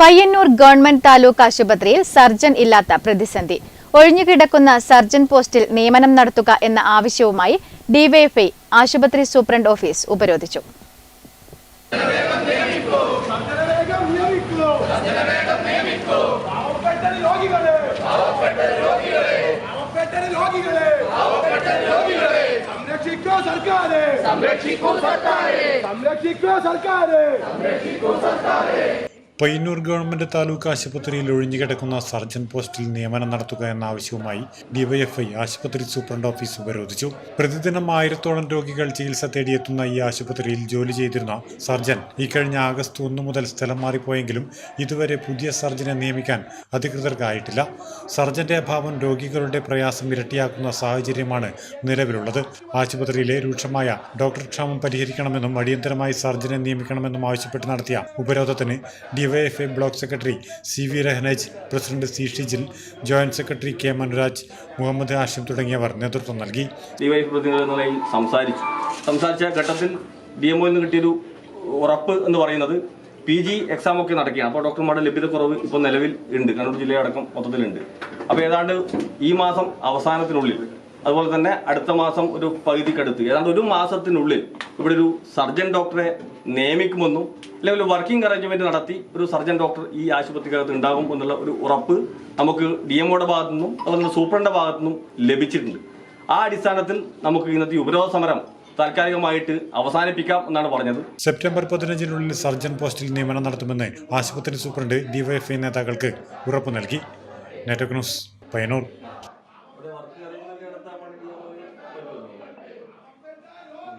Payyanur government taluk ആശുപത്രിയിൽ surgeon ഇല്ലാത്ത പ്രതിസന്ധി. ഒഴിഞ്ഞുകിടക്കുന്ന സർജൻ പോസ്റ്റിൽ നിയമനം നടത്തുക എന്ന ആവശ്യവുമായി ഡിവൈഎഫ്ഐ ആശുപത്രി സൂപ്രണ്ട് ഓഫീസ് ഉപരോധിച്ചു. പയ്യന്നൂർ ഗവൺമെന്റ് താലൂക്ക് ആശുപത്രിയിൽ ഒഴിഞ്ഞുകിടക്കുന്ന സർജൻ പോസ്റ്റിൽ നിയമനം നടത്തുക എന്ന ആവശ്യവുമായി ഡിവൈഎഫ്ഐ ആശുപത്രി സൂപ്രണ്ട് ഓഫീസ് ഉപരോധിച്ചു. പ്രതിദിനം 1000-ഓളം രോഗികൾ ചികിത്സ തേടിയെത്തുന്ന ഈ ആശുപത്രിയിൽ ജോലി ചെയ്തിരുന്ന സർജൻ ഇക്കഴിഞ്ഞ ആഗസ്റ്റ് 1 മുതൽ സ്ഥലം മാറിപ്പോയെങ്കിലും ഇതുവരെ പുതിയ സർജനെ നിയമിക്കാൻ അധികൃതർക്കായിട്ടില്ല. സർജന്റെ അഭാവം രോഗികളുടെ പ്രയാസം ഇരട്ടിയാക്കുന്ന സാഹചര്യമാണ് നിലവിലുള്ളത്. ആശുപത്രിയിലെ രൂക്ഷമായ ഡോക്ടർ ക്ഷാമം പരിഹരിക്കണമെന്നും അടിയന്തരമായി സർജനെ നിയമിക്കണമെന്നും ആവശ്യപ്പെട്ട് നടത്തിയ ഉപരോധത്തിന് DYFI block secretary CV Rahanej, president C Shijil, joint secretary K Manuraj, Muhammad Hashim തുടങ്ങിയവർ നേതൃത്വം നൽകി. ഡിവൈഎഫ്ഐ പ്രതിനിധികളുമായി സംസാരിച്ച ഘട്ടത്തിൽ DMOയിൽ നിന്ന് കിട്ടിയൊരു ഉറപ്പ് എന്ന് പറയുന്നത് PG എക്സാം ഒക്കെ നടക്കുകയാണ്. അപ്പോൾ ഡോക്ടർമാരുടെ ലഭ്യതക്കുറവ് ഇപ്പോൾ നിലവിൽ ഉണ്ട്, കണ്ണൂർ ജില്ലയടക്കം മൊത്തത്തിലുണ്ട്. അപ്പോൾ ഏതാണ്ട് ഈ മാസം അവസാനത്തിനുള്ളിൽ, അതുപോലെ തന്നെ അടുത്ത മാസം ഒരു പകുതിക്കടുത്ത്, ഏതാണ്ട് ഒരു മാസത്തിനുള്ളിൽ ഇവിടെ ഒരു സർജൻ ഡോക്ടറെ നിയമിക്കുമെന്നും അല്ലെങ്കിൽ ഒരു വർക്കിംഗ് അറേഞ്ച്മെന്റ് നടത്തി ഒരു സർജൻ ഡോക്ടർ ഈ ആശുപത്രിക്കകത്ത് ഉണ്ടാകും എന്നുള്ള ഒരു ഉറപ്പ് നമുക്ക് DMOയുടെ ഭാഗത്തു നിന്നും അതുപോലെ സൂപ്രണ്ടിന്റെ ഭാഗത്തു നിന്നും ലഭിച്ചിട്ടുണ്ട്. ആ അടിസ്ഥാനത്തിൽ നമുക്ക് ഇന്നത്തെ ഉപരോധ സമരം താൽക്കാലികമായിട്ട് അവസാനിപ്പിക്കാം എന്നാണ് പറഞ്ഞത്. സെപ്റ്റംബർ 15-നുള്ളിൽ സർജൻ പോസ്റ്റിൽ നിയമനം നടത്തുമെന്ന് ആശുപത്രി സൂപ്രണ്ട് ഡിവൈഎഫ്ഐ നേതാക്കൾക്ക് ഉറപ്പു നൽകി. Network news, Payyanur.